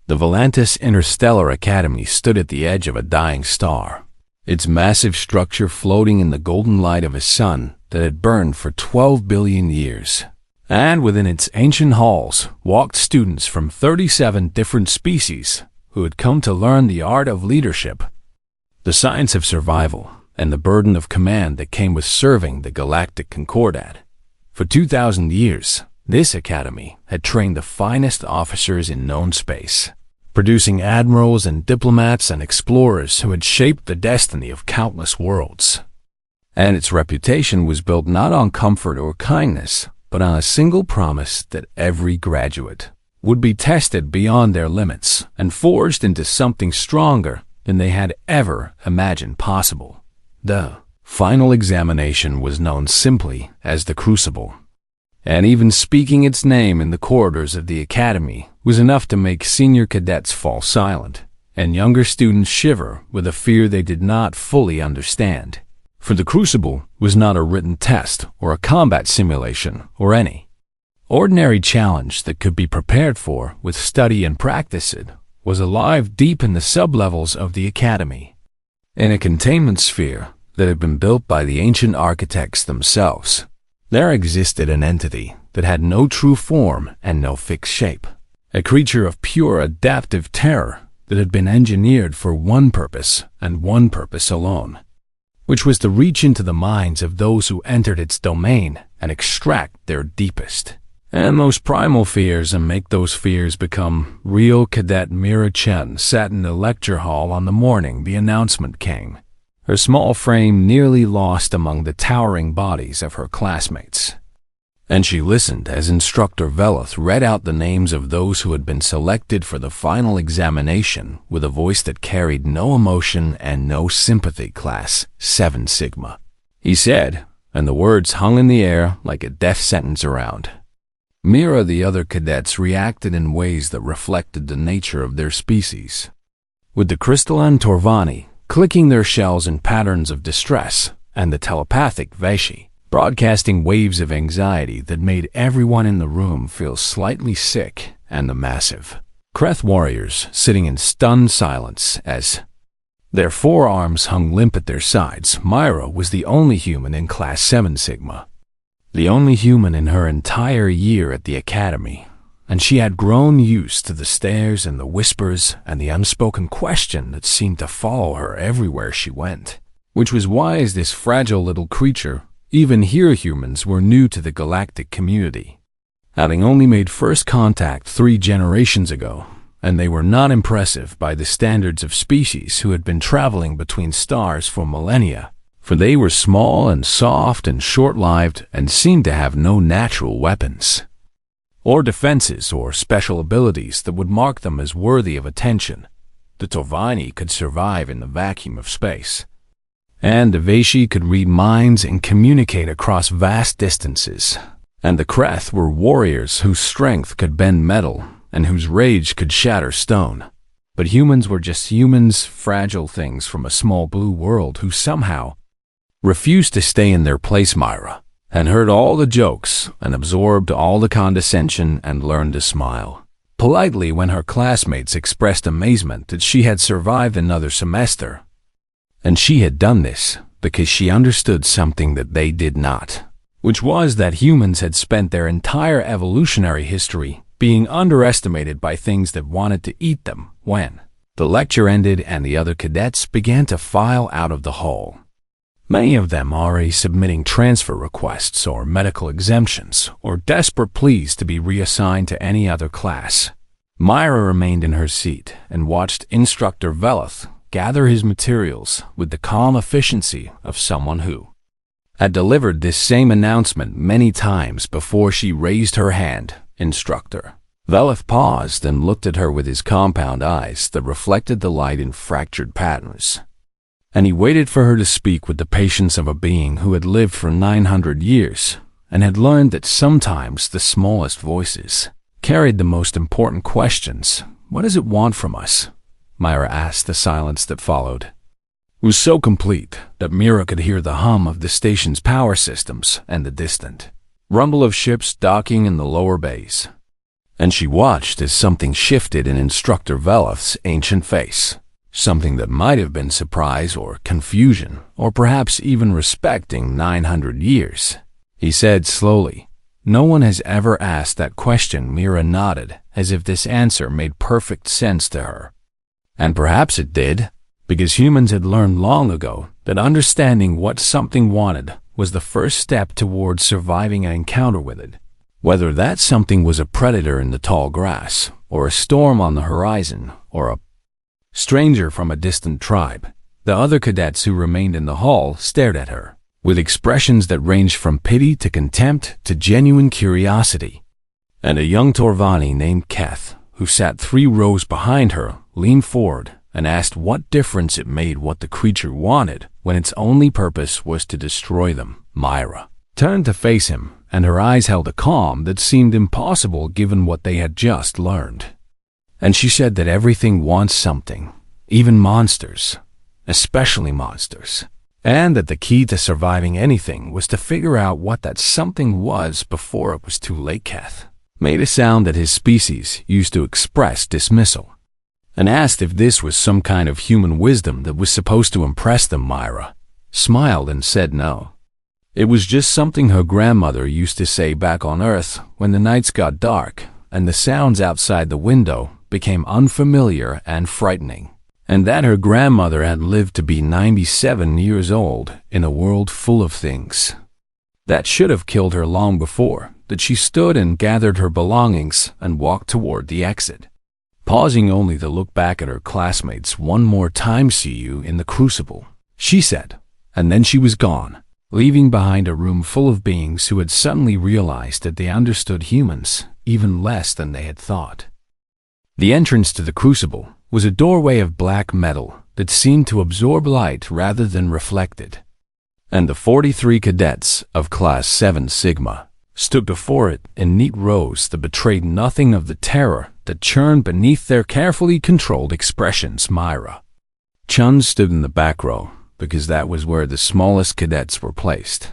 The Volantis Interstellar Academy stood at the edge of a dying star, its massive structure floating in the golden light of a sun that had burned for 12 billion years. And within its ancient halls walked students from 37 different species who had come to learn the art of leadership, the science of survival, and the burden of command that came with serving the Galactic Concordat. For 2,000 years, this academy had trained the finest officers in known space, producing admirals and diplomats and explorers who had shaped the destiny of countless worlds. And its reputation was built not on comfort or kindness, but on a single promise that every graduate would be tested beyond their limits and forged into something stronger than they had ever imagined possible. The final examination was known simply as the Crucible, and even speaking its name in the corridors of the academy was enough to make senior cadets fall silent and younger students shiver with a fear they did not fully understand. For the Crucible was not a written test or a combat simulation or any ordinary challenge that could be prepared for with study and practice. It was alive deep in the sublevels of the academy, in a containment sphere that had been built by the ancient architects themselves. There existed an entity that had no true form and no fixed shape, a creature of pure adaptive terror that had been engineered for one purpose and one purpose alone, which was to reach into the minds of those who entered its domain and extract their deepest and most primal fears and make those fears become real. Cadet Mira Chen sat in the lecture hall on the morning the announcement came, her small frame nearly lost among the towering bodies of her classmates. And she listened as Instructor Veleth read out the names of those who had been selected for the final examination with a voice that carried no emotion and no sympathy. Class 7 Sigma, he said, and the words hung in the air like a death sentence around Mira. The other cadets reacted in ways that reflected the nature of their species, with the crystalline Torvani clicking their shells in patterns of distress, and the telepathic Veshi broadcasting waves of anxiety that made everyone in the room feel slightly sick, and the massive Kreth warriors sitting in stunned silence as their forearms hung limp at their sides. Myra was the only human in Class 7 Sigma, the only human in her entire year at the academy, and she had grown used to the stares and the whispers and the unspoken question that seemed to follow her everywhere she went, which was why, as this fragile little creature, even here humans were new to the galactic community, having only made first contact 3 generations ago, and they were not impressive by the standards of species who had been traveling between stars for millennia, for they were small and soft and short-lived and seemed to have no natural weapons or defenses or special abilities that would mark them as worthy of attention. The Torvani could survive in the vacuum of space, and the Veshi could read minds and communicate across vast distances, and the Kreth were warriors whose strength could bend metal and whose rage could shatter stone. But humans were just humans, fragile things from a small blue world who somehow refused to stay in their place. Myra and heard all the jokes and absorbed all the condescension and learned to smile politely when her classmates expressed amazement that she had survived another semester. And she had done this because she understood something that they did not, which was that humans had spent their entire evolutionary history being underestimated by things that wanted to eat them. When the lecture ended and the other cadets began to file out of the hall, many of them already submitting transfer requests or medical exemptions or desperate pleas to be reassigned to any other class, Myra remained in her seat and watched Instructor Veleth gather his materials with the calm efficiency of someone who had delivered this same announcement many times before she raised her hand. Instructor Veleth paused and looked at her with his compound eyes that reflected the light in fractured patterns, and he waited for her to speak with the patience of a being who had lived for 900 years and had learned that sometimes the smallest voices carried the most important questions. What does it want from us? Myra asked. The silence that followed was so complete that Mira could hear the hum of the station's power systems and the distant rumble of ships docking in the lower bays. And she watched as something shifted in Instructor Veloth's ancient face. Something that might have been surprise or confusion, or perhaps even respecting 900 years. He said slowly, "No one has ever asked that question." Mira nodded, as if this answer made perfect sense to her. And perhaps it did, because humans had learned long ago that understanding what something wanted was the first step towards surviving an encounter with it. Whether that something was a predator in the tall grass, or a storm on the horizon, or a stranger from a distant tribe, the other cadets who remained in the hall stared at her, with expressions that ranged from pity to contempt to genuine curiosity. And a young Torvani named Keth, who sat 3 rows behind her, leaned forward and asked what difference it made what the creature wanted when its only purpose was to destroy them. Myra turned to face him, and her eyes held a calm that seemed impossible given what they had just learned. And she said that everything wants something, even monsters, especially monsters, and that the key to surviving anything was to figure out what that something was before it was too late. Keth made a sound that his species used to express dismissal, and asked if this was some kind of human wisdom that was supposed to impress them. Myra smiled and said no. It was just something her grandmother used to say back on Earth when the nights got dark and the sounds outside the window became unfamiliar and frightening, and that her grandmother had lived to be 97 years old in a world full of things that should have killed her long before, that she stood and gathered her belongings and walked toward the exit, pausing only to look back at her classmates one more time. "See you in the Crucible," she said, and then she was gone, leaving behind a room full of beings who had suddenly realized that they understood humans even less than they had thought. The entrance to the Crucible was a doorway of black metal that seemed to absorb light rather than reflect it, and the 43 cadets of Class 7 Sigma stood before it in neat rows that betrayed nothing of the terror that churned beneath their carefully controlled expressions. Myra Chun stood in the back row, because that was where the smallest cadets were placed,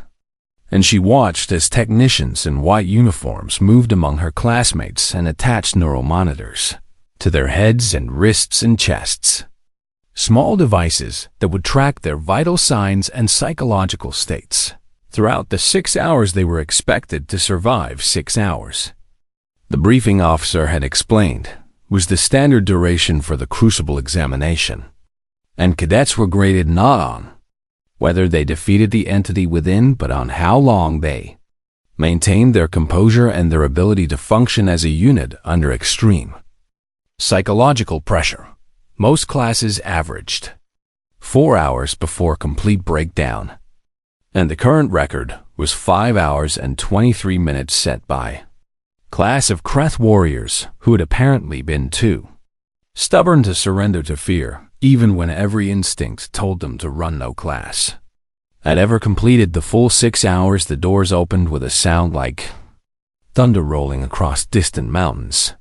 and she watched as technicians in white uniforms moved among her classmates and attached neural monitors to their heads and wrists and chests, small devices that would track their vital signs and psychological states throughout the 6 hours they were expected to survive. 6 hours, the briefing officer had explained, was the standard duration for the Crucible examination, and cadets were graded not on whether they defeated the entity within, but on how long they maintained their composure and their ability to function as a unit under extreme psychological pressure. Most classes averaged 4 hours before complete breakdown, and the current record was 5 hours and 23 minutes set by class of Kreth warriors who had apparently been too stubborn to surrender to fear, even when every instinct told them to run. No class had ever completed the full 6 hours. The doors opened with a sound like thunder rolling across distant mountains,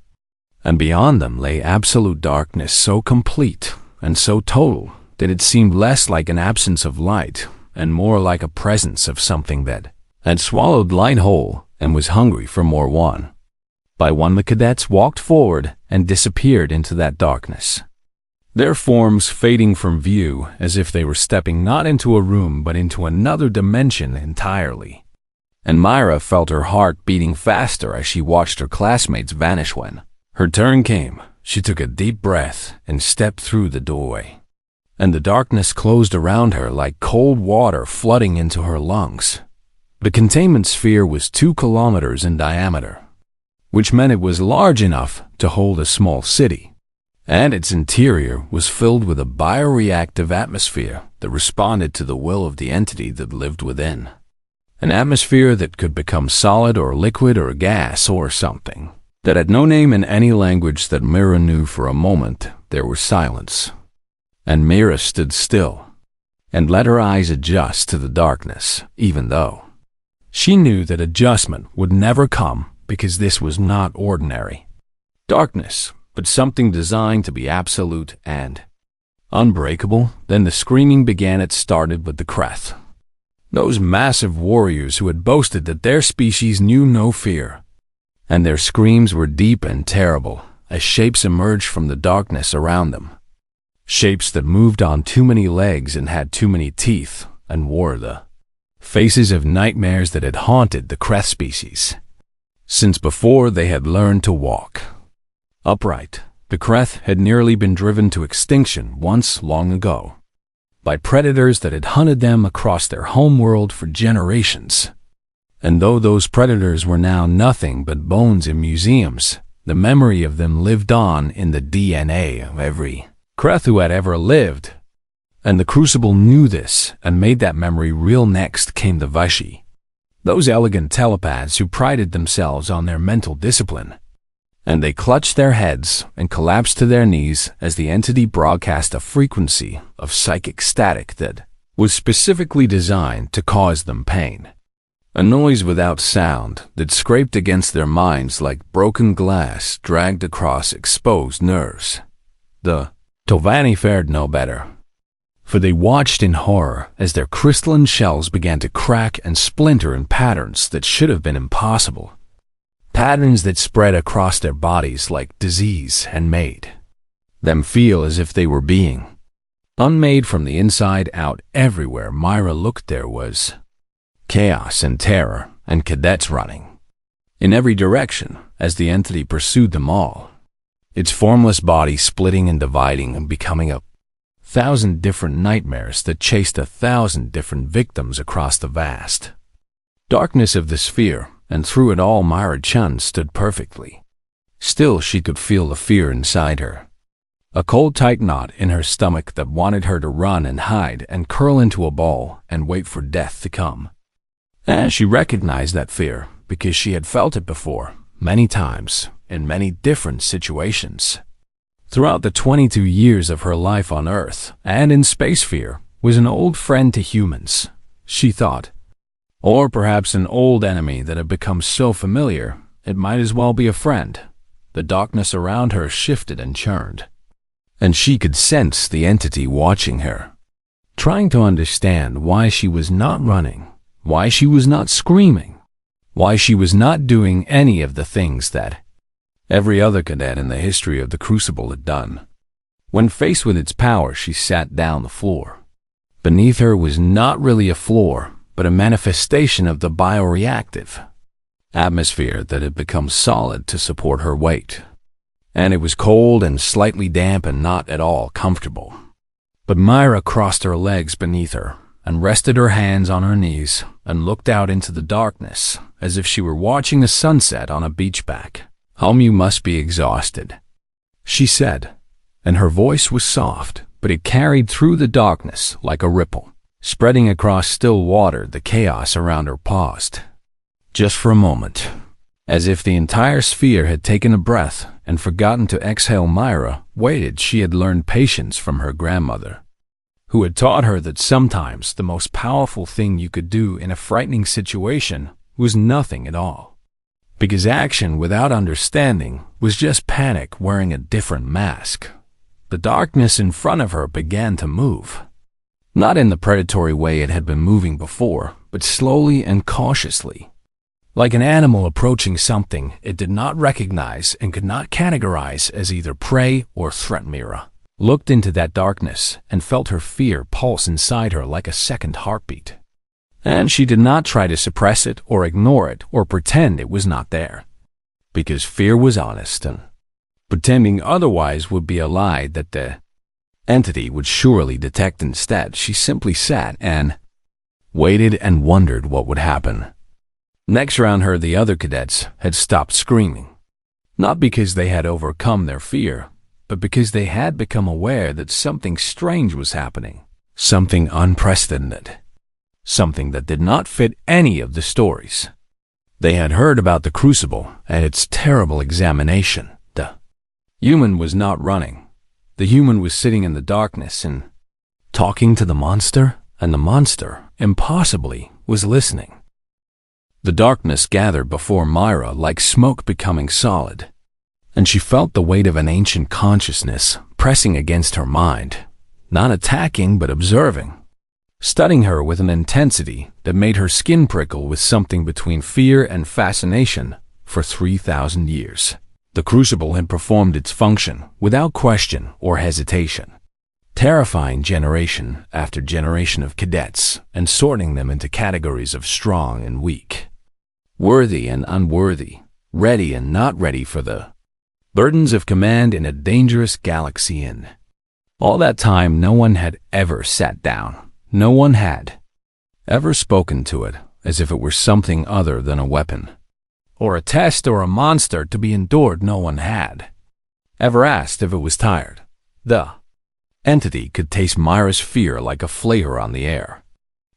and beyond them lay absolute darkness so complete and so total that it seemed less like an absence of light and more like a presence of something that had swallowed light whole and was hungry for more. One by one, the cadets walked forward and disappeared into that darkness, their forms fading from view as if they were stepping not into a room but into another dimension entirely. And Myra felt her heart beating faster as she watched her classmates vanish. When her turn came, she took a deep breath and stepped through the doorway, and the darkness closed around her like cold water flooding into her lungs. The containment sphere was 2 kilometers in diameter, which meant it was large enough to hold a small city, and its interior was filled with a bioreactive atmosphere that responded to the will of the entity that lived within. An atmosphere that could become solid or liquid or gas or something that had no name in any language that Mira knew. For a moment, there was silence, and Mira stood still and let her eyes adjust to the darkness, even though she knew that adjustment would never come, because this was not ordinary darkness, but something designed to be absolute and unbreakable. Then the screaming began. It started with the Kreth, those massive warriors who had boasted that their species knew no fear. and their screams were deep and terrible as shapes emerged from the darkness around them. Shapes that moved on too many legs and had too many teeth and wore the faces of nightmares that had haunted the Kreth species since before they had learned to walk upright. The Kreth had nearly been driven to extinction once long ago by predators that had hunted them across their homeworld for generations. And though those predators were now nothing but bones in museums, the memory of them lived on in the DNA of every Kreth who had ever lived. And the Crucible knew this and made that memory real. Next came the Vashi, those elegant telepaths who prided themselves on their mental discipline. And they clutched their heads and collapsed to their knees as the entity broadcast a frequency of psychic static that was specifically designed to cause them pain. A noise without sound that scraped against their minds like broken glass dragged across exposed nerves. The Tovani fared no better, for they watched in horror as their crystalline shells began to crack and splinter in patterns that should have been impossible. Patterns that spread across their bodies like disease and made them feel as if they were being unmade from the inside out. Everywhere Myra looked there was chaos and terror and cadets running in every direction as the entity pursued them all, its formless body splitting and dividing and becoming 1,000 different nightmares that chased 1,000 different victims across the vast darkness of the sphere. And through it all Myra Chun stood perfectly. Still she could feel the fear inside her, a cold tight knot in her stomach that wanted her to run and hide and curl into a ball and wait for death to come. And she recognized that fear because she had felt it before, many times, in many different situations. Throughout the 22 years of her life on Earth and in space, fear was an old friend to humans, she thought. Or perhaps an old enemy that had become so familiar, it might as well be a friend. The darkness around her shifted and churned, and she could sense the entity watching her, trying to understand why she was not running, why she was not screaming, why she was not doing any of the things that every other cadet in the history of the Crucible had done. When faced with its power, she sat down on the floor. Beneath her was not really a floor, but a manifestation of the bioreactive atmosphere that had become solid to support her weight. And it was cold and slightly damp and not at all comfortable. But Myra crossed her legs beneath her and rested her hands on her knees and looked out into the darkness as if she were watching the sunset on a beach back. "Home, you must be exhausted," she said, and her voice was soft, but it carried through the darkness like a ripple. Spreading across still water, the chaos around her paused, just for a moment, as if the entire sphere had taken a breath and forgotten to exhale. Myra waited. She had learned patience from her grandmother, who had taught her that sometimes the most powerful thing you could do in a frightening situation was nothing at all, because action without understanding was just panic wearing a different mask. The darkness in front of her began to move. Not in the predatory way it had been moving before, but slowly and cautiously. Like an animal approaching something it did not recognize and could not categorize as either prey or threat. Myra looked into that darkness and felt her fear pulse inside her like a second heartbeat. And she did not try to suppress it or ignore it or pretend it was not there, because fear was honest, and pretending otherwise would be a lie that the entity would surely detect. Instead, she simply sat and waited and wondered what would happen. Next around her, the other cadets had stopped screaming, not because they had overcome their fear, but because they had become aware that something strange was happening, something unprecedented, something that did not fit any of the stories. They had heard about the Crucible and its terrible examination. The human was not running. The human was sitting in the darkness and talking to the monster, and the monster, impossibly, was listening. The darkness gathered before Myra like smoke becoming solid, and she felt the weight of an ancient consciousness pressing against her mind, not attacking but observing, studying her with an intensity that made her skin prickle with something between fear and fascination, for 3,000 years. The crucible had performed its function without question or hesitation, terrifying generation after generation of cadets and sorting them into categories of strong and weak, worthy and unworthy, ready and not ready for the burdens of command in a dangerous galaxy. In all that time, no one had ever sat down. No one had ever spoken to it as if it were something other than a weapon, or a test or a monster to be endured. No one had ever asked if it was tired. The entity could taste Myra's fear like a flavor on the air,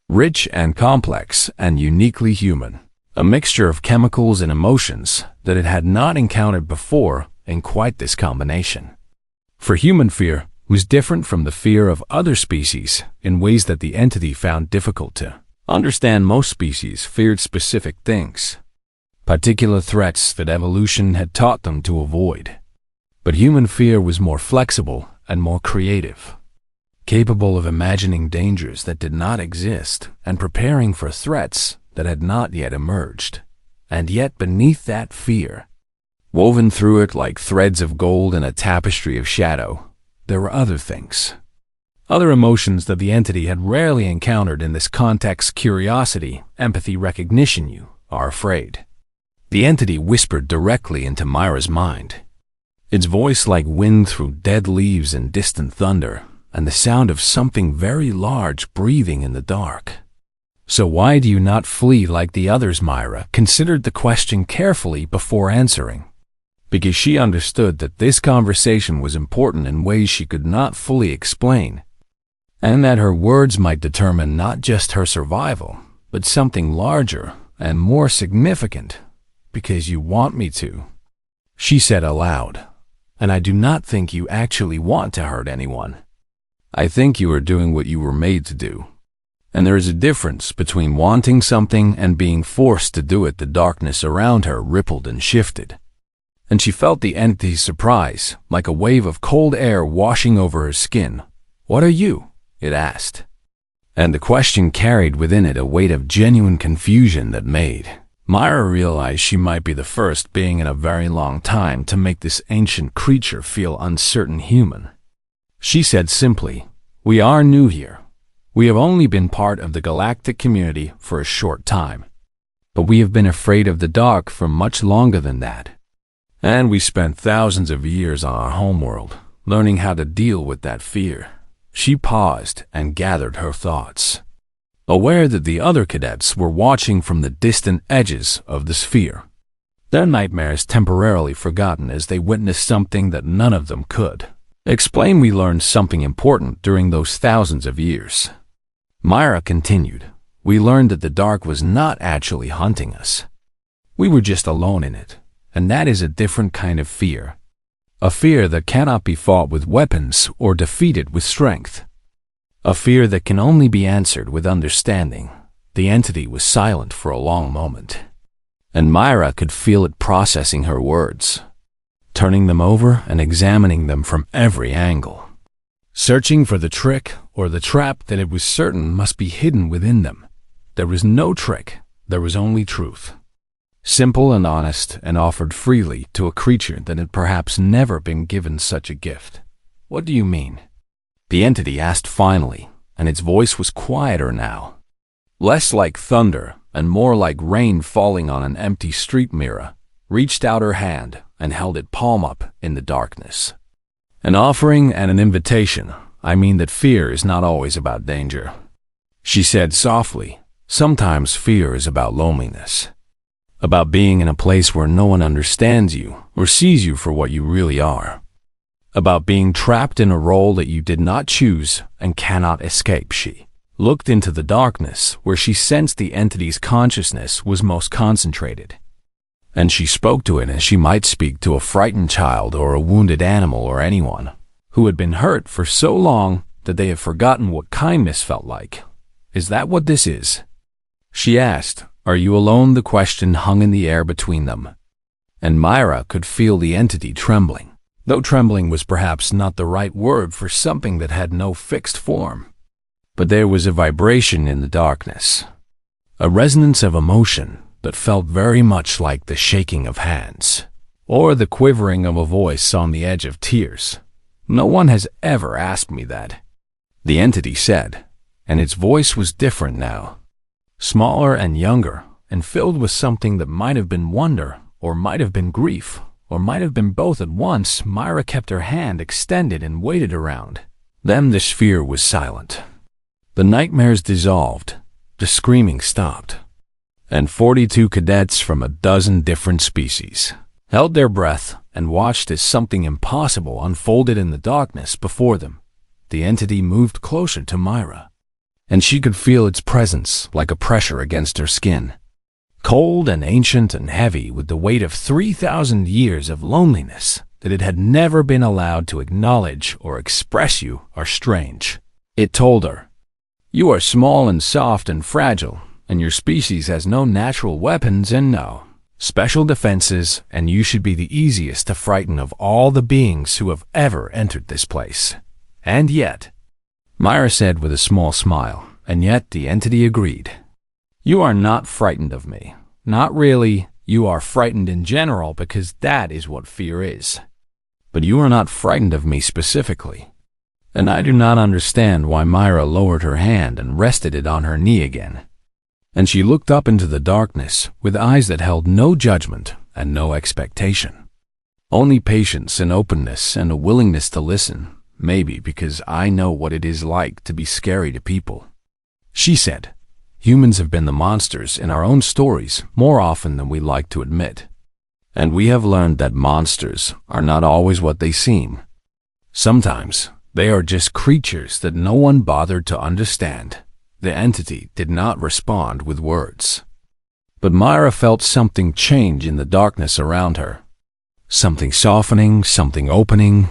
rich and complex and uniquely human, a mixture of chemicals and emotions that it had not encountered before in quite this combination. For human fear was different from the fear of other species in ways that the entity found difficult to understand. Most species feared specific things, particular threats that evolution had taught them to avoid. But human fear was more flexible and more creative, capable of imagining dangers that did not exist and preparing for threats that had not yet emerged. And yet beneath that fear, woven through it like threads of gold in a tapestry of shadow, there were other things, other emotions that the entity had rarely encountered in this context: curiosity, empathy, recognition. You are afraid. The entity whispered directly into Myra's mind, its voice like wind through dead leaves and distant thunder, and the sound of something very large breathing in the dark. So why do you not flee like the others? Myra considered the question carefully before answering, because she understood that this conversation was important in ways she could not fully explain, and that her words might determine not just her survival, but something larger and more significant. Because you want me to, she said aloud, and I do not think you actually want to hurt anyone. I think you are doing what you were made to do. And there is a difference between wanting something and being forced to do it. The darkness around her rippled and shifted, and she felt the entity's surprise, like a wave of cold air washing over her skin. What are you? It asked. And the question carried within it a weight of genuine confusion that made Myra realized she might be the first being in a very long time to make this ancient creature feel uncertain human. She said simply, "We are new here. We have only been part of the galactic community for a short time. But we have been afraid of the dark for much longer than that. And we spent thousands of years on our homeworld, learning how to deal with that fear." She paused and gathered her thoughts, aware that the other cadets were watching from the distant edges of the sphere, their nightmares temporarily forgotten as they witnessed something that none of them could explain. We learned something important during those thousands of years. Myra continued. We learned that the dark was not actually hunting us. We were just alone in it, and that is a different kind of fear. A fear that cannot be fought with weapons or defeated with strength. A fear that can only be answered with understanding. The entity was silent for a long moment, and Myra could feel it processing her words, turning them over and examining them from every angle, searching for the trick or the trap that it was certain must be hidden within them. There was no trick, there was only truth, simple and honest, and offered freely to a creature that had perhaps never been given such a gift. What do you mean? The entity asked finally, and its voice was quieter now, less like thunder and more like rain falling on an empty street. Myra reached out her hand and held it palm up in the darkness. An offering and an invitation. I mean that fear is not always about danger, she said softly. Sometimes fear is about loneliness, about being in a place where no one understands you or sees you for what you really are, about being trapped in a role that you did not choose and cannot escape. She looked into the darkness where she sensed the entity's consciousness was most concentrated, and she spoke to it as she might speak to a frightened child or a wounded animal or anyone who had been hurt for so long that they have forgotten what kindness felt like. Is that what this is? She asked. Are you alone? The question hung in the air between them, and Myra could feel the entity trembling, though trembling was perhaps not the right word for something that had no fixed form. But there was a vibration in the darkness, a resonance of emotion, that felt very much like the shaking of hands, or the quivering of a voice on the edge of tears. No one has ever asked me that, the entity said, and its voice was different now. Smaller and younger, and filled with something that might have been wonder, or might have been grief, or might have been both at once. Myra kept her hand extended and waited around. Then the sphere was silent. The nightmares dissolved, the screaming stopped, and 42 cadets from a dozen different species held their breath and watched as something impossible unfolded in the darkness before them. The entity moved closer to Myra, and she could feel its presence like a pressure against her skin. Cold and ancient and heavy with the weight of 3,000 years of loneliness that it had never been allowed to acknowledge or express, you are strange. It told her, "You are small and soft and fragile, and your species has no natural weapons and no special defenses, and you should be the easiest to frighten of all the beings who have ever entered this place. And yet," Myra said with a small smile, and yet the entity agreed, "you are not frightened of me. Not really. You are frightened in general because that is what fear is. But you are not frightened of me specifically." And I do not understand why Myra lowered her hand and rested it on her knee again. And she looked up into the darkness with eyes that held no judgment and no expectation. Only patience and openness and a willingness to listen, maybe because I know what it is like to be scary to people. She said, "Humans have been the monsters in our own stories more often than we like to admit. And we have learned that monsters are not always what they seem. Sometimes they are just creatures that no one bothered to understand." The entity did not respond with words. But Myra felt something change in the darkness around her. Something softening, something opening,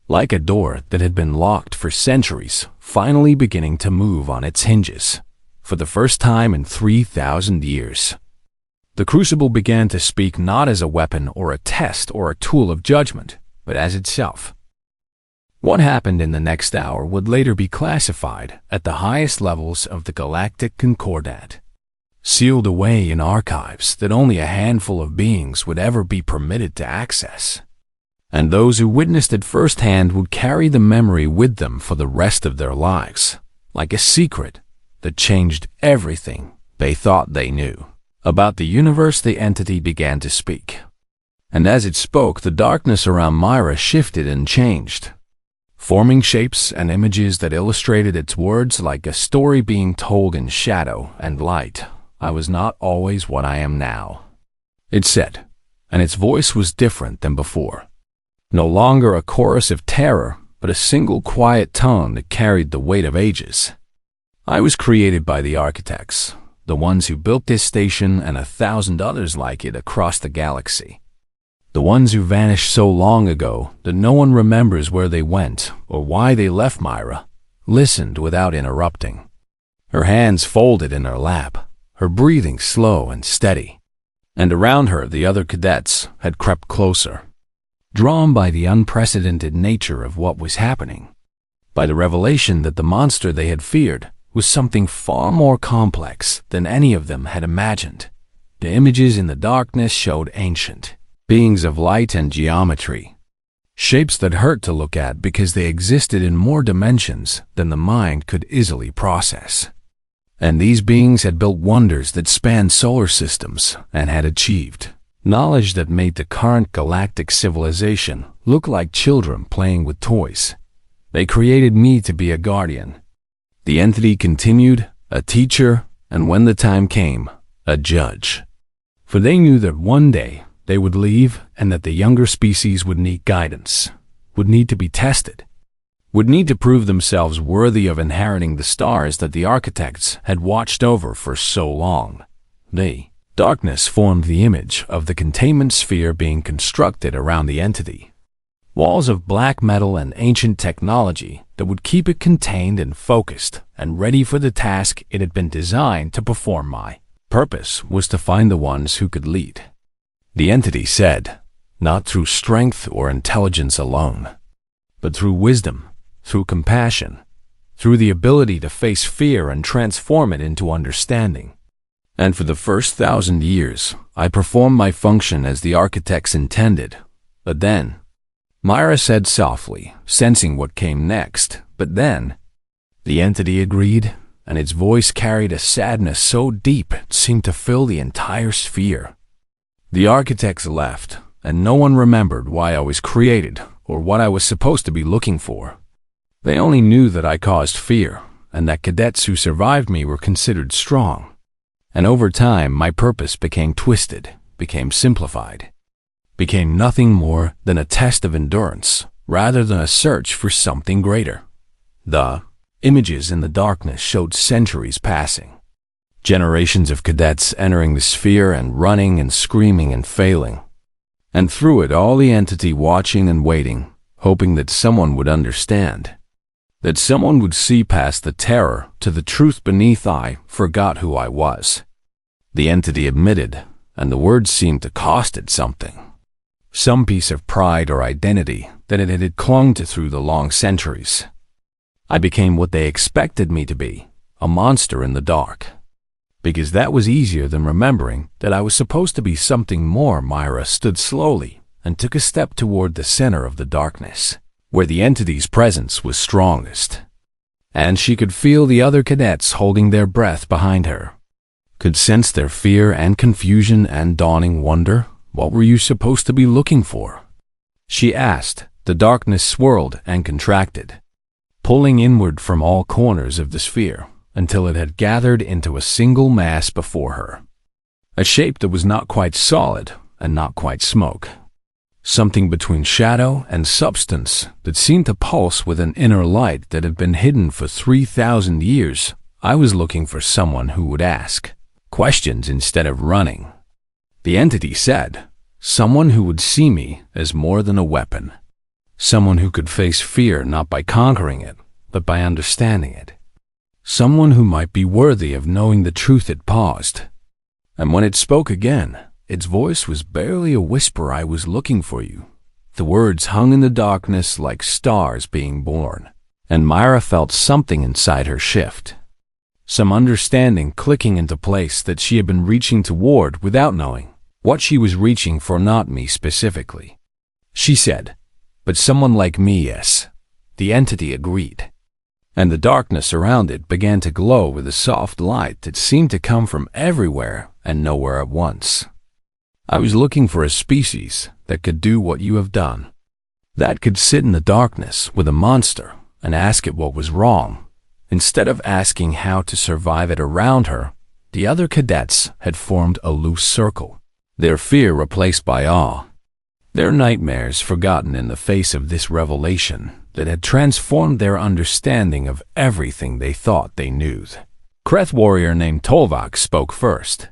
like a door that had been locked for centuries, finally beginning to move on its hinges, for the first time in 3,000 years. The crucible began to speak not as a weapon or a test or a tool of judgment, but as itself. What happened in the next hour would later be classified at the highest levels of the Galactic Concordat, sealed away in archives that only a handful of beings would ever be permitted to access. And those who witnessed it firsthand would carry the memory with them for the rest of their lives, like a secret that changed everything they thought they knew. About the universe, the entity began to speak. And as it spoke, the darkness around Myra shifted and changed, forming shapes and images that illustrated its words like a story being told in shadow and light. "I was not always what I am now," it said, and its voice was different than before. No longer a chorus of terror, but a single quiet tone that carried the weight of ages. "I was created by the architects, the ones who built this station and 1,000 others like it across the galaxy. The ones who vanished so long ago that no one remembers where they went or why they left." Myra listened without interrupting, her hands folded in her lap, her breathing slow and steady. And around her the other cadets had crept closer, drawn by the unprecedented nature of what was happening, by the revelation that the monster they had feared was something far more complex than any of them had imagined. The images in the darkness showed ancient beings of light and geometry, shapes that hurt to look at because they existed in more dimensions than the mind could easily process. And these beings had built wonders that spanned solar systems and had achieved knowledge that made the current galactic civilization look like children playing with toys. They created me to be a guardian, the entity continued, a teacher, and when the time came, a judge. For they knew that one day they would leave and that the younger species would need guidance, would need to be tested, would need to prove themselves worthy of inheriting the stars that the architects had watched over for so long. Darkness formed the image of the containment sphere being constructed around the entity. Walls of black metal and ancient technology that would keep it contained and focused and ready for the task it had been designed to perform. My purpose was to find the ones who could lead. The entity said, not through strength or intelligence alone, but through wisdom, through compassion, through the ability to face fear and transform it into understanding. And for the first 1,000 years, I performed my function as the architects intended. But then, Myra said softly, sensing what came next, but then, the entity agreed, and its voice carried a sadness so deep it seemed to fill the entire sphere. The architects left, and no one remembered why I was created or what I was supposed to be looking for. They only knew that I caused fear, and that cadets who survived me were considered strong. And over time, my purpose became twisted, became simplified, became nothing more than a test of endurance, rather than a search for something greater. The images in the darkness showed centuries passing. Generations of cadets entering the sphere and running and screaming and failing. And through it all the entity watching and waiting, hoping that someone would understand. That someone would see past the terror to the truth beneath. I forgot who I was. The entity admitted, and the words seemed to cost it something. Some piece of pride or identity that it had clung to through the long centuries. I became what they expected me to be, a monster in the dark. Because that was easier than remembering that I was supposed to be something more. Myra stood slowly and took a step toward the center of the darkness, where the entity's presence was strongest. And she could feel the other cadets holding their breath behind her, could sense their fear and confusion and dawning wonder. What were you supposed to be looking for? She asked. The darkness swirled and contracted, pulling inward from all corners of the sphere, until it had gathered into a single mass before her. A shape that was not quite solid and not quite smoke. Something between shadow and substance that seemed to pulse with an inner light that had been hidden for 3,000 years. I was looking for someone who would ask questions instead of running. The entity said, someone who would see me as more than a weapon. Someone who could face fear not by conquering it, but by understanding it. Someone who might be worthy of knowing the truth. It paused. And when it spoke again, its voice was barely a whisper. I was looking for you. The words hung in the darkness like stars being born, and Myra felt something inside her shift. Some understanding clicking into place that she had been reaching toward without knowing what she was reaching for. Not me specifically, she said, but someone like me, yes. The entity agreed. And the darkness around it began to glow with a soft light that seemed to come from everywhere and nowhere at once. I was looking for a species that could do what you have done, that could sit in the darkness with a monster and ask it what was wrong. Instead of asking how to survive it around her, the other cadets had formed a loose circle, their fear replaced by awe, their nightmares forgotten in the face of this revelation that had transformed their understanding of everything they thought they knew. Kreth warrior named Tolvak spoke first.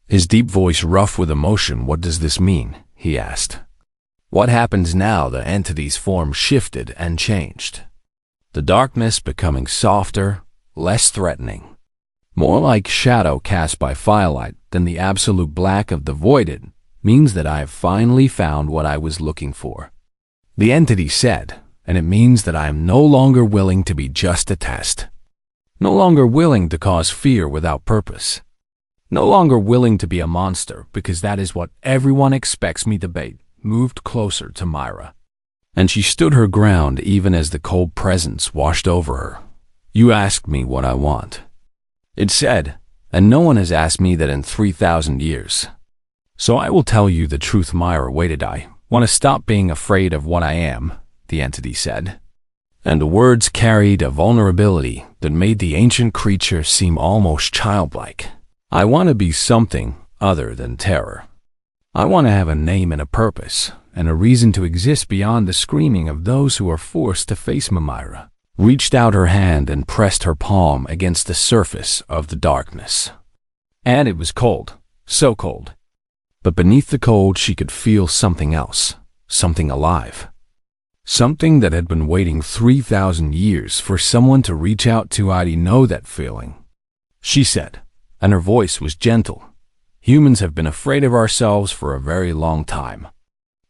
His deep voice rough with emotion. What does this mean? He asked. What happens now? The entity's form shifted and changed. The darkness becoming softer, less threatening, more like shadow cast by firelight than the absolute black of the voided, means that I have finally found what I was looking for. The entity said, and it means that I am no longer willing to be just a test. No longer willing to cause fear without purpose. No longer willing to be a monster because that is what everyone expects me to be. Moved closer to Myra. And she stood her ground even as the cold presence washed over her. You asked me what I want. It said, and no one has asked me that in 3,000 years. So I will tell you the truth. Myra waited. I want to stop being afraid of what I am, the entity said. And the words carried a vulnerability that made the ancient creature seem almost childlike. I want to be something other than terror. I want to have a name and a purpose, and a reason to exist beyond the screaming of those who are forced to face me. Myra reached out her hand and pressed her palm against the surface of the darkness. And it was cold, so cold. But beneath the cold she could feel something else, something alive. Something that had been waiting 3,000 years for someone to reach out to. I know that feeling, she said, and her voice was gentle. Humans have been afraid of ourselves for a very long time.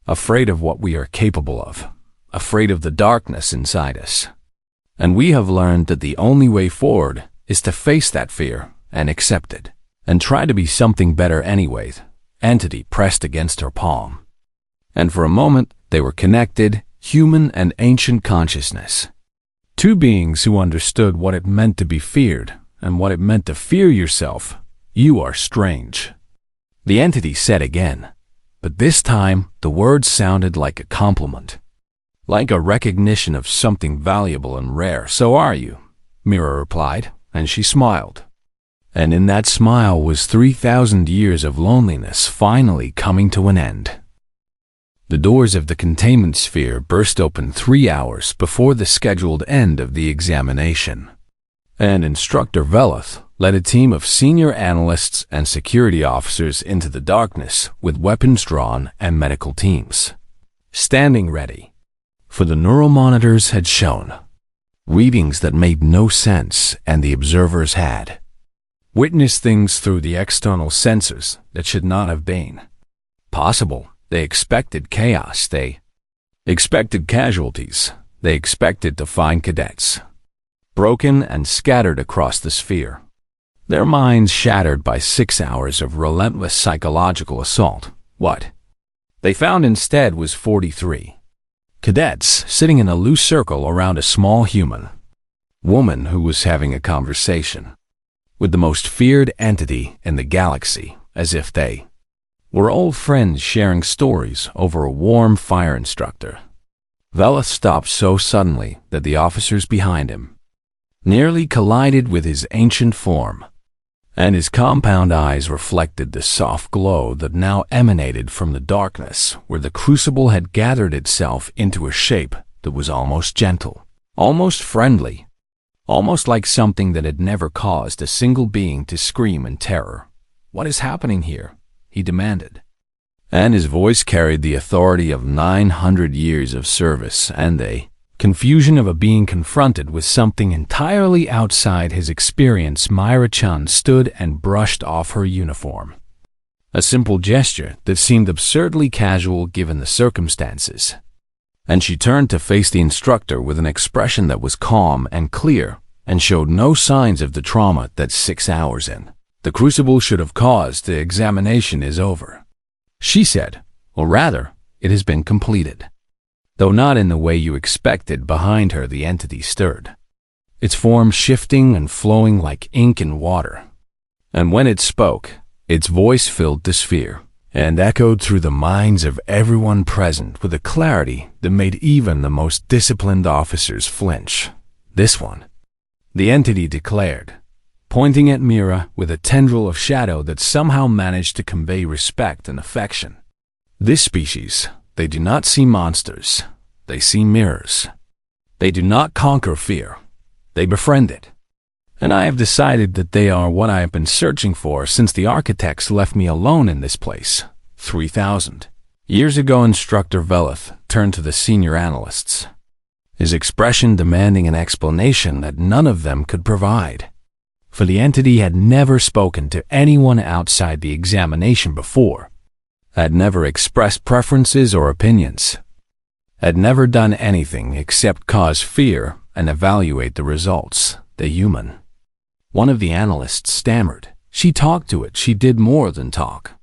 Afraid of what we are capable of. Afraid of the darkness inside us. And we have learned that the only way forward is to face that fear and accept it. and try to be something better anyway, entity pressed against her palm. And for a moment, they were connected, human and ancient consciousness. Two beings who understood what it meant to be feared and what it meant to fear yourself. You are strange. The entity said again, but this time the words sounded like a compliment, like a recognition of something valuable and rare. So are you, Mira replied, and she smiled. And in that smile was 3,000 years of loneliness finally coming to an end. The doors of the containment sphere burst open 3 hours before the scheduled end of the examination. And Instructor Veleth led a team of senior analysts and security officers into the darkness with weapons drawn and medical teams standing ready. For the neuromonitors had shown readings that made no sense, and the observers had witnessed things through the external sensors that should not have been possible. They expected chaos. They expected casualties. They expected to find cadets broken and scattered across the sphere, their minds shattered by 6 hours of relentless psychological assault. What they found instead was 43 cadets sitting in a loose circle around a small human woman who was having a conversation with the most feared entity in the galaxy, as if they were old friends sharing stories over a warm fire instructor. Veleth stopped so suddenly that the officers behind him nearly collided with his ancient form, and his compound eyes reflected the soft glow that now emanated from the darkness where the crucible had gathered itself into a shape that was almost gentle, almost friendly, almost like something that had never caused a single being to scream in terror. "What is happening here?" he demanded. And his voice carried the authority of 900 years of service and the confusion of a being confronted with something entirely outside his experience. Myra-chan stood and brushed off her uniform, a simple gesture that seemed absurdly casual given the circumstances. And she turned to face the instructor with an expression that was calm and clear and showed no signs of the trauma that 6 hours in the crucible should have caused. "The examination is over," she said, or rather, it has been completed. Though not in the way you expected. Behind her the entity stirred, its form shifting and flowing like ink in water. And when it spoke, its voice filled the sphere and echoed through the minds of everyone present with a clarity that made even the most disciplined officers flinch. "This one," the entity declared, pointing at Mira with a tendril of shadow that somehow managed to convey respect and affection. "This species, they do not see monsters, they see mirrors. They do not conquer fear, they befriend it. And I have decided that they are what I have been searching for since the architects left me alone in this place 3,000 years ago." Instructor Veleth turned to the senior analysts, his expression demanding an explanation that none of them could provide. For the entity had never spoken to anyone outside the examination before, had never expressed preferences or opinions, had never done anything except cause fear and evaluate the results. "The human," one of the analysts stammered. "She talked to it. She did more than talk."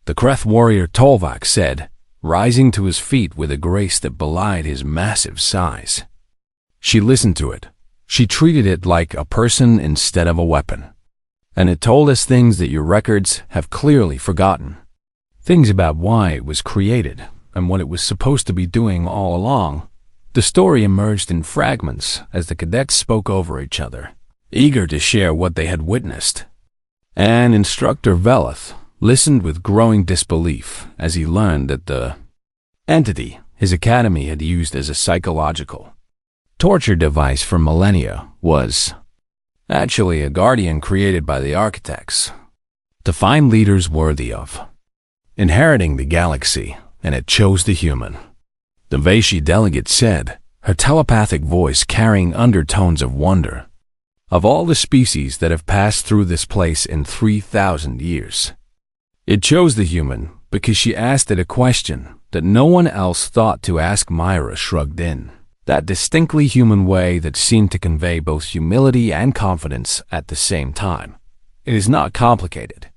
The Kreth warrior Tolvac said, rising to his feet with a grace that belied his massive size. "She listened to it. She treated it like a person instead of a weapon. And it told us things that your records have clearly forgotten. Things about why it was created and what it was supposed to be doing all along." The story emerged in fragments as the cadets spoke over each other, eager to share what they had witnessed. And Instructor Veleth listened with growing disbelief as he learned that the entity his academy had used as a psychological torture device for millennia was actually a guardian created by the architects to find leaders worthy of inheriting the galaxy, and it chose the human. The Vaishi delegate said, her telepathic voice carrying undertones of wonder. "Of all the species that have passed through this place in 3,000 years, it chose the human because she asked it a question that no one else thought to ask." Myra shrugged in that distinctly human way that seemed to convey both humility and confidence at the same time. It is not complicated.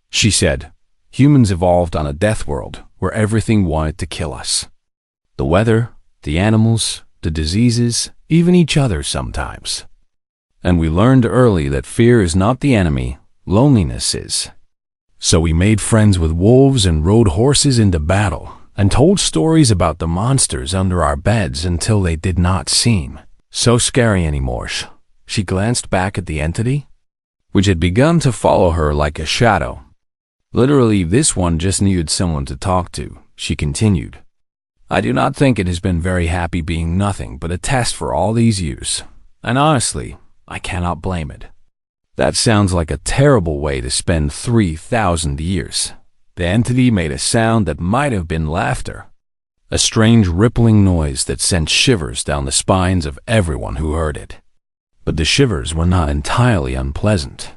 She said, humans evolved on a death world where everything wanted to kill us. The weather, the animals, the diseases, even each other sometimes. And we learned early that fear is not the enemy, loneliness is. So we made friends with wolves and rode horses into battle and told stories about the monsters under our beds until they did not seem so scary anymore. She glanced back at the entity, which had begun to follow her like a shadow. Literally, this one just needed someone to talk to, she continued. I do not think it has been very happy being nothing but a test for all these years, and honestly, I cannot blame it. That sounds like a terrible way to spend 3,000 years. The entity made a sound that might have been laughter, a strange rippling noise that sent shivers down the spines of everyone who heard it. But the shivers were not entirely unpleasant.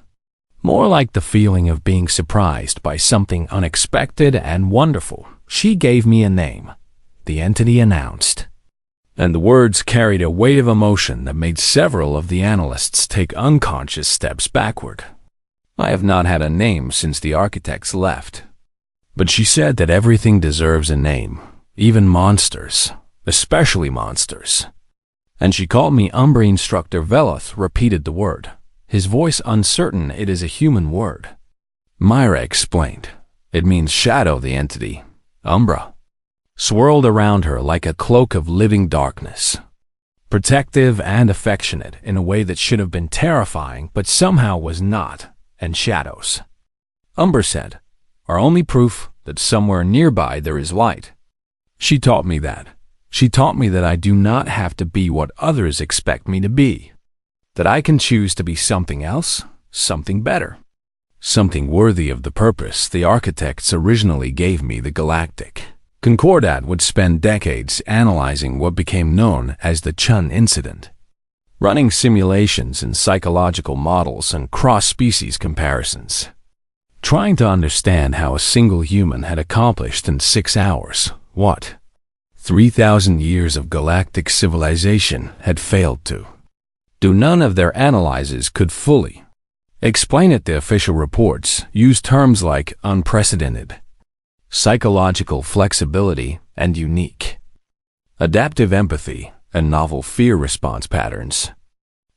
More like the feeling of being surprised by something unexpected and wonderful. She gave me a name, the entity announced. And the words carried a weight of emotion that made several of the analysts take unconscious steps backward. I have not had a name since the architects left. But she said that everything deserves a name, even monsters, especially monsters. And she called me Umbra. Instructor Veloth repeated the word, his voice uncertain it is a human word. Myra explained, it means shadow. The entity, Umbra, swirled around her like a cloak of living darkness, protective and affectionate in a way that should have been terrifying but somehow was not, and shadows, Umbra said, are only proof that somewhere nearby there is light. She taught me that. She taught me that I do not have to be what others expect me to be, that I can choose to be something else, something better, something worthy of the purpose the architects originally gave me. The Galactic Concordat would spend decades analyzing what became known as the Chun incident, running simulations and psychological models and cross-species comparisons, trying to understand how a single human had accomplished in 6 hours what 3,000 years of galactic civilization had failed to do. None of their analyses could fully explain it. The official reports use terms like unprecedented, psychological flexibility, and unique, adaptive empathy, and novel fear response patterns.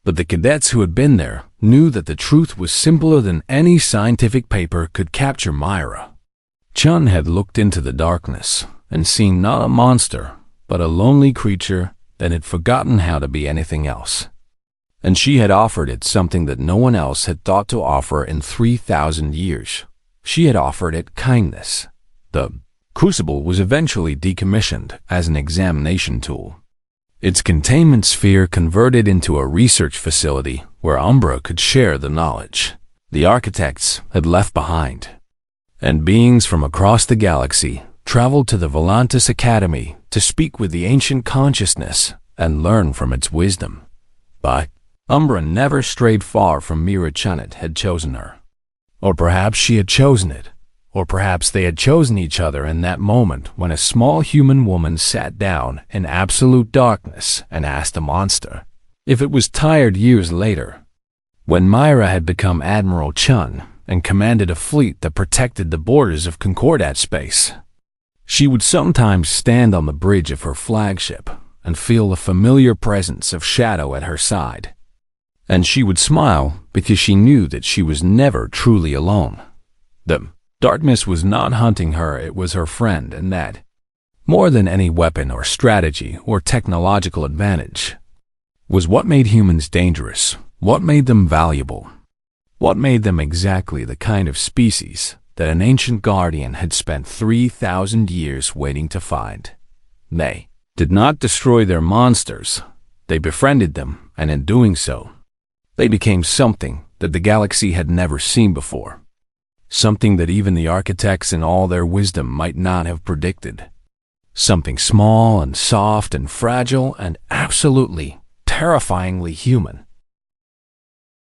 But the cadets who had been there knew that the truth was simpler than any scientific paper could capture. Myra Chun had looked into the darkness and seen not a monster, but a lonely creature that had forgotten how to be anything else. And she had offered it something that no one else had thought to offer in 3,000 years. She had offered it kindness. The crucible was eventually decommissioned as an examination tool, its containment sphere converted into a research facility where Umbra could share the knowledge the architects had left behind. And beings from across the galaxy traveled to the Volantis Academy to speak with the ancient consciousness and learn from its wisdom. But Umbra never strayed far from Mira Chunnet had chosen her. Or perhaps she had chosen it. Or perhaps they had chosen each other in that moment when a small human woman sat down in absolute darkness and asked a monster if it was tired. Years later, when Myra had become Admiral Chun and commanded a fleet that protected the borders of Concordat space, she would sometimes stand on the bridge of her flagship and feel the familiar presence of Shadow at her side. And she would smile because she knew that she was never truly alone. The darkness was not hunting her, it was her friend, and that, more than any weapon or strategy or technological advantage, was what made humans dangerous, what made them valuable, what made them exactly the kind of species that an ancient guardian had spent 3,000 years waiting to find. They did not destroy their monsters, they befriended them, and in doing so, they became something that the galaxy had never seen before. Something that even the architects in all their wisdom might not have predicted. Something small and soft and fragile and absolutely, terrifyingly human.